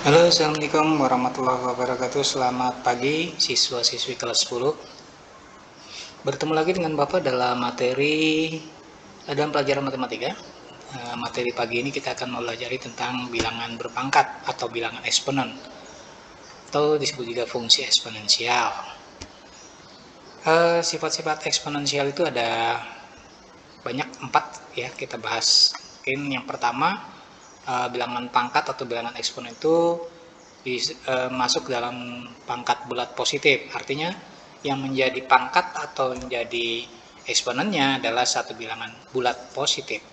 Halo, Assalamualaikum warahmatullahi wabarakatuh. Selamat pagi, siswa-siswi kelas 10. Bertemu lagi dengan Bapak dalam materi dalam pelajaran matematika. Materi pagi ini kita akan mempelajari tentang bilangan berpangkat atau bilangan eksponen, atau disebut juga fungsi eksponensial. Sifat-sifat eksponensial itu ada banyak, 4 ya, kita bahas. Mungkin yang pertama, bilangan pangkat atau bilangan eksponen itu masuk dalam pangkat bulat positif. Artinya yang menjadi pangkat atau menjadi eksponennya adalah satu bilangan bulat positif.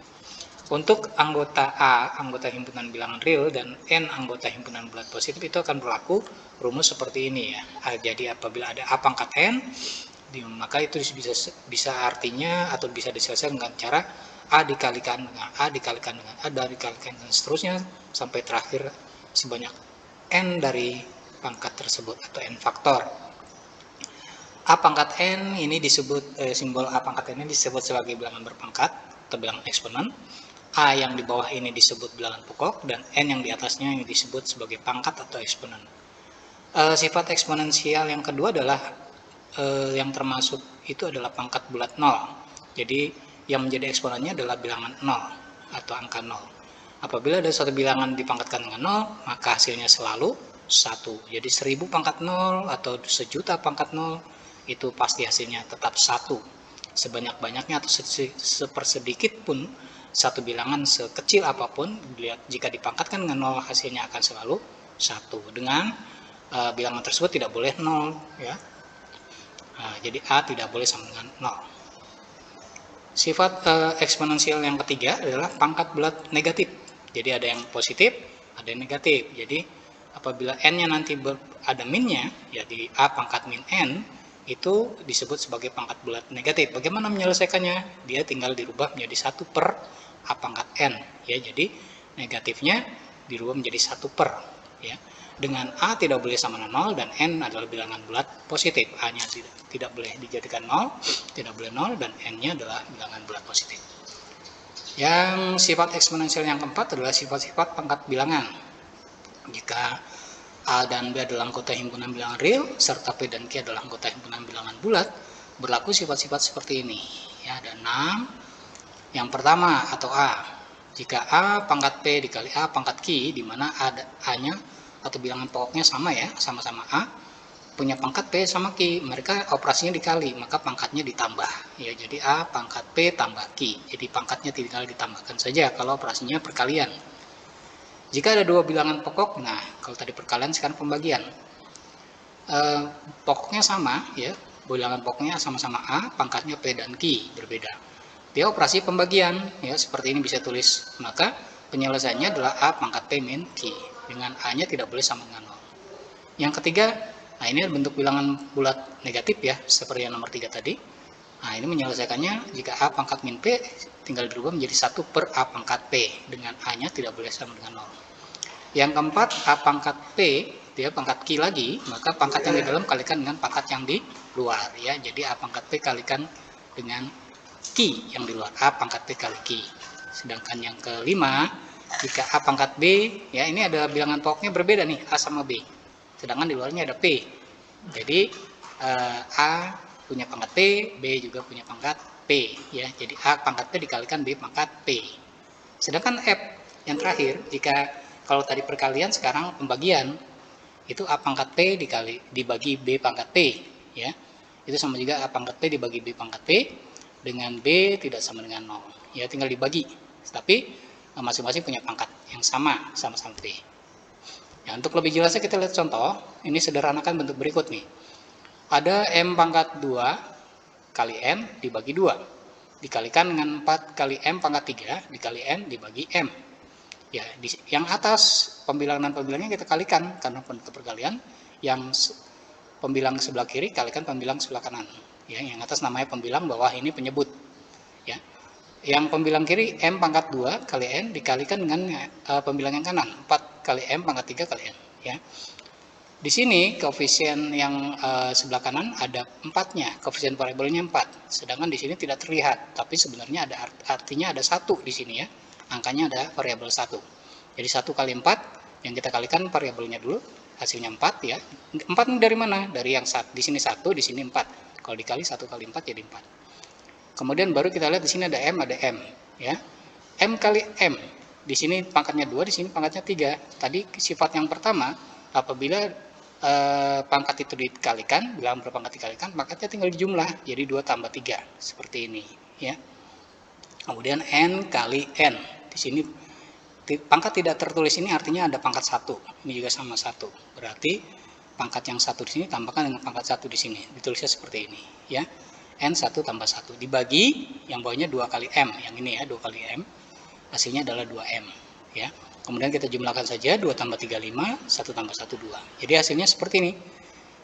Untuk anggota A, anggota himpunan bilangan real, dan N, anggota himpunan bulat positif, itu akan berlaku rumus seperti ini ya. Jadi apabila ada A pangkat N, maka itu bisa artinya atau bisa diselesaikan dengan cara A dikalikan dengan A dikalikan dengan A dan dikalikan dan seterusnya sampai terakhir sebanyak N dari pangkat tersebut atau N faktor. A pangkat N ini disebut, simbol A pangkat N ini disebut sebagai bilangan berpangkat atau bilangan eksponen. A yang di bawah ini disebut bilangan pokok, dan N yang di atasnya ini disebut sebagai pangkat atau eksponen. Sifat eksponensial yang kedua adalah yang termasuk itu adalah pangkat bulat 0. Jadi yang menjadi eksponennya adalah bilangan 0 atau angka 0. Apabila ada suatu bilangan dipangkatkan dengan 0, maka hasilnya selalu 1. Jadi 1000 pangkat 0 atau 1.000.000 pangkat 0, itu pasti hasilnya tetap 1. Sebanyak-banyaknya atau sepersedikit pun satu bilangan sekecil apapun, jika dipangkatkan dengan 0, hasilnya akan selalu 1. Dengan bilangan tersebut tidak boleh 0 ya. Jadi A tidak boleh sama dengan 0. Sifat eksponensial yang ketiga adalah pangkat bulat negatif. Jadi ada yang positif, ada yang negatif. Jadi apabila N-nya nanti ada minnya, jadi A pangkat min N, itu disebut sebagai pangkat bulat negatif. Bagaimana menyelesaikannya? Dia tinggal dirubah menjadi 1 per A pangkat N. Ya, jadi negatifnya dirubah menjadi 1 per. Ya. Dengan A tidak boleh sama dengan 0 dan N adalah bilangan bulat positif. A-nya tidak boleh dijadikan 0, tidak boleh 0, dan N-nya adalah bilangan bulat positif. Yang sifat eksponensial yang keempat adalah sifat-sifat pangkat bilangan. Jika A dan B adalah anggota himpunan bilangan real, serta P dan Q adalah anggota himpunan bilangan bulat, berlaku sifat-sifat seperti ini. Ya, ada 6. Yang pertama atau A, jika A pangkat P dikali A pangkat Q, di mana A-nya atau bilangan pokoknya sama ya, sama-sama A, punya pangkat P sama Q, mereka operasinya dikali, maka pangkatnya ditambah. Ya, jadi A pangkat P tambah Q. Jadi pangkatnya tinggal ditambahkan saja kalau operasinya perkalian. Jika ada dua bilangan pokok, nah kalau tadi perkalian, sekarang pembagian. Pokoknya sama ya, bilangan pokoknya sama-sama A, pangkatnya P dan Q berbeda. Dia operasi pembagian ya, seperti ini bisa tulis. Maka penyelesaiannya adalah A pangkat P min Q, dengan A-nya tidak boleh sama dengan 0. Yang ketiga, nah ini bentuk bilangan bulat negatif ya, seperti yang nomor 3 tadi. Nah, ini menyelesaikannya jika A pangkat min P tinggal dirubah menjadi 1 per A pangkat P, dengan A-nya tidak boleh sama dengan 0. Yang keempat, A pangkat P, dia pangkat Q lagi, maka pangkat yang di dalam kalikan dengan pangkat yang di luar ya. Jadi A pangkat P kalikan dengan Q yang di luar, A pangkat P kali Q. Sedangkan yang kelima, jika A pangkat B, ya ini ada bilangan pokoknya berbeda nih, A sama B. Sedangkan di luarnya ada P. Jadi A punya pangkat P, B juga punya pangkat P ya. Jadi A pangkat P dikalikan B pangkat P. Sedangkan F yang terakhir, jika kalau tadi perkalian, sekarang pembagian, itu A pangkat P dibagi B pangkat P ya. Itu sama juga A pangkat P dibagi B pangkat P, dengan B tidak sama dengan 0 ya, tinggal dibagi. Tapi masing-masing punya pangkat yang sama-sama P. Ya, untuk lebih jelasnya kita lihat contoh. Ini sederhanakan bentuk berikut nih. Ada M pangkat 2 kali N dibagi 2, dikalikan dengan 4 kali M pangkat 3 dikali N dibagi M. Ya, yang atas pembilangan-pembilangnya kita kalikan karena bentuk perkalian. Yang pembilang sebelah kiri kalikan pembilang sebelah kanan. Ya, yang atas namanya pembilang, bawah ini penyebut. Ya. Yang pembilang kiri M pangkat 2 kali N dikalikan dengan pembilang yang kanan 4 kali M pangkat 3 kali N ya. Di sini koefisien yang sebelah kanan ada 4-nya, koefisien variabelnya 4. Sedangkan di sini tidak terlihat, tapi sebenarnya ada artinya ada 1 di sini ya. Angkanya ada variabel 1. Jadi 1 kali 4 Yang kita kalikan variabelnya dulu, hasilnya 4 ya. 4 ini dari mana? Dari yang di sini 1, di sini 4. Kalau dikali 1 kali 4 jadi 4. Kemudian baru kita lihat di sini ada M ya. M kali M. Di sini pangkatnya 2, di sini pangkatnya 3. Tadi sifat yang pertama, apabila pangkat itu dikalikan, bilangan berpangkat dikalikan, pangkatnya tinggal dijumlah, jadi 2 tambah 3, seperti ini ya. Kemudian N kali N. Di sini pangkat tidak tertulis ini artinya ada pangkat 1. Ini juga sama 1. Berarti pangkat yang 1 di sini tambahkan dengan pangkat 1 di sini. Ditulisnya seperti ini ya. N1 tambah 1 dibagi yang bawahnya 2 kali M. Yang ini ya, 2 kali M. Hasilnya adalah 2M ya. Kemudian kita jumlahkan saja, 2 tambah 3 5, 1 tambah 1 2. Jadi hasilnya seperti ini.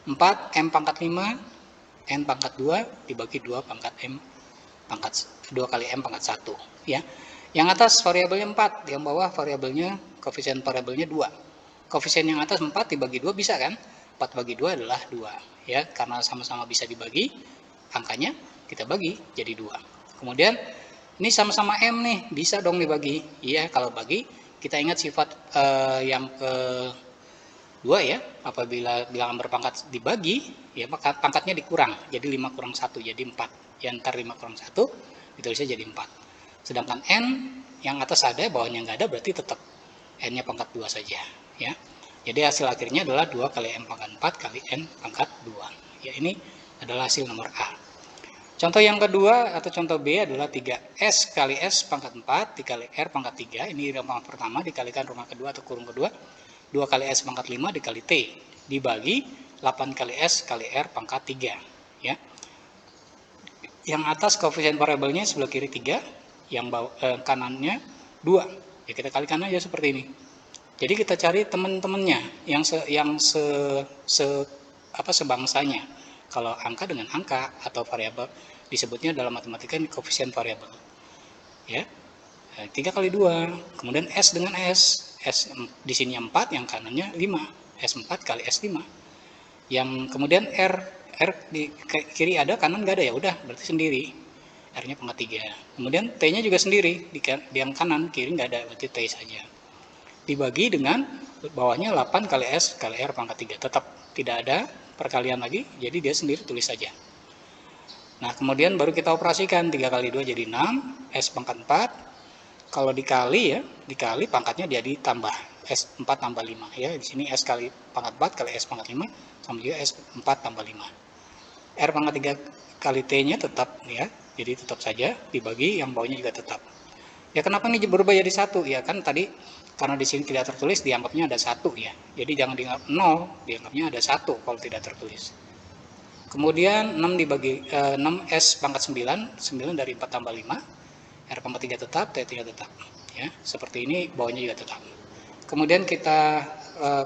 4 M pangkat 5, N pangkat 2 dibagi 2 pangkat M pangkat 2 kali M pangkat 1 ya. Yang atas variabelnya 4, yang bawah variabelnya koefisien variabelnya 2. Koefisien yang atas 4 dibagi 2 bisa kan? 4 bagi 2 adalah 2 ya, karena sama-sama bisa dibagi, angkanya kita bagi jadi 2. Kemudian ini sama-sama M nih, bisa dong dibagi. Iya, kalau bagi kita ingat sifat yang kedua ya, apabila bilangan berpangkat dibagi, ya maka pangkatnya dikurang, jadi 5 kurang 1, jadi 4. Ya, ntar 5 kurang 1, ditulisnya jadi 4. Sedangkan N yang atas ada, bawahnya nggak ada, berarti tetap N-nya pangkat 2 saja. Ya. Jadi hasil akhirnya adalah 2 kali M pangkat 4 kali N pangkat 2. Ya, ini adalah hasil nomor A. Contoh yang kedua atau contoh B adalah 3S kali S pangkat 4 dikali R pangkat 3. Ini rumah pertama dikalikan rumah kedua atau kurung kedua. 2 kali S pangkat 5 dikali T. Dibagi 8 kali S kali R pangkat 3. Ya. Yang atas koefisien variabelnya sebelah kiri 3. Yang kanannya 2. Ya, kita kalikan aja seperti ini. Jadi kita cari teman-temannya yang sebangsanya. Kalau angka dengan angka atau variabel disebutnya dalam matematika ini koefisien variabel. Ya. 3 kali 2. Kemudian S dengan S. S di sini 4, yang kanannya 5. S4 kali S5. Yang kemudian R di kiri ada, kanan enggak ada, ya udah berarti sendiri. R-nya pangkat 3. Kemudian T-nya juga sendiri, di yang kanan, kiri enggak ada, berarti T saja. Dibagi dengan bawahnya 8 kali S kali R pangkat 3. Tetap tidak ada perkalian lagi, jadi dia sendiri tulis saja. Nah, kemudian baru kita operasikan, 3 kali 2 jadi 6, S pangkat 4. Kalau dikali ya, dikali pangkatnya jadi tambah, S4 tambah 5 ya. Di sini S kali pangkat 4 kali S pangkat 5 sama juga S4 tambah 5. R pangkat 3 kali T-nya tetap ya, jadi tetap saja dibagi, yang bawahnya juga tetap. Ya, kenapa ini berubah jadi 1? Ya kan tadi karena di sini tidak tertulis, dianggapnya ada 1 ya. Jadi jangan dianggap 0, dianggapnya ada 1 kalau tidak tertulis. Kemudian 6 dibagi 6S pangkat 9, 9 dari 4 tambah 5, R pangkat 3 tetap, T3 tetap. Ya, seperti ini, bawahnya juga tetap. Kemudian kita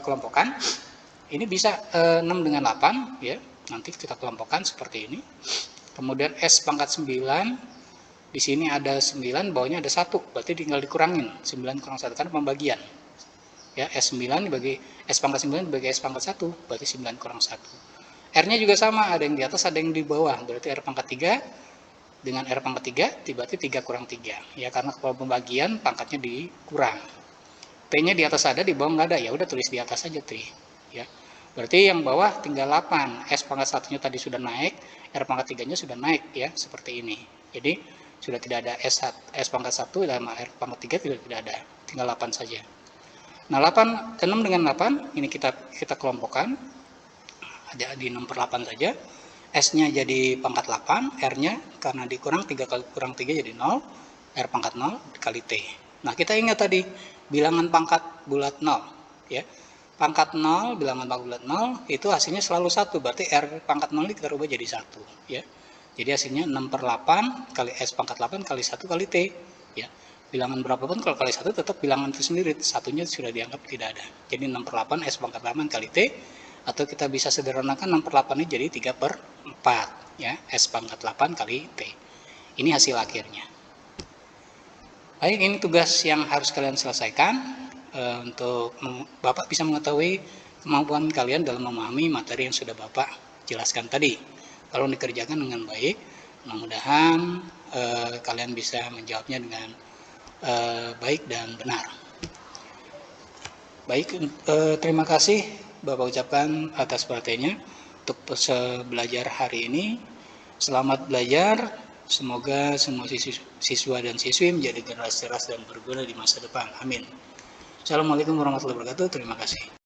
kelompokkan. Ini bisa 6 dengan 8 ya. Nanti kita kelompokkan seperti ini. Kemudian S pangkat 9, di sini ada 9, bawahnya ada 1, berarti tinggal dikurangin 9 kurang 1 karena pembagian. Ya, S9 dibagi S pangkat 9 dibagi S pangkat 1, berarti 9 kurang 1. R-nya juga sama, ada yang di atas, ada yang di bawah, berarti R pangkat 3 dengan R pangkat 3, berarti 3 kurang 3. Ya, karena kalau pembagian pangkatnya dikurang. T-nya di atas ada, di bawah nggak ada, ya udah tulis di atas saja T. Ya. Berarti yang bawah tinggal 8, S pangkat 1-nya tadi sudah naik, R pangkat 3-nya sudah naik ya, seperti ini. Jadi sudah tidak ada S pangkat 1 dan R pangkat 3 tidak ada, tinggal 8 saja. Nah, 6 dengan 8 ini kita kelompokkan, ada di 6 per 8 saja. S-nya jadi pangkat 8, R-nya karena dikurang 3 kali kurang 3 jadi 0, R pangkat 0 kali T. Nah, kita ingat tadi bilangan pangkat bulat 0 ya. Pangkat 0, bilangan pangkat bulat 0 itu hasilnya selalu 1, berarti R pangkat 0 ini kita rubah jadi 1 ya. Jadi hasilnya 6 per 8 kali S pangkat 8 kali 1 kali T. Ya. Bilangan berapapun kalau kali 1 tetap bilangan itu sendiri. Satunya sudah dianggap tidak ada. Jadi 6 per 8 S pangkat 8 kali T. Atau kita bisa sederhanakan 6 per 8 ini jadi 3 per 4. Ya. S pangkat 8 kali T. Ini hasil akhirnya. Baik, ini tugas yang harus kalian selesaikan. Untuk Bapak bisa mengetahui kemampuan kalian dalam memahami materi yang sudah Bapak jelaskan tadi. Kalau dikerjakan dengan baik, mudah-mudahan kalian bisa menjawabnya dengan baik dan benar. Baik, terima kasih Bapak ucapkan atas perhatiannya untuk belajar hari ini. Selamat belajar, semoga semua siswa dan siswi menjadi generasi cerdas dan berguna di masa depan. Amin. Assalamualaikum warahmatullahi wabarakatuh. Terima kasih.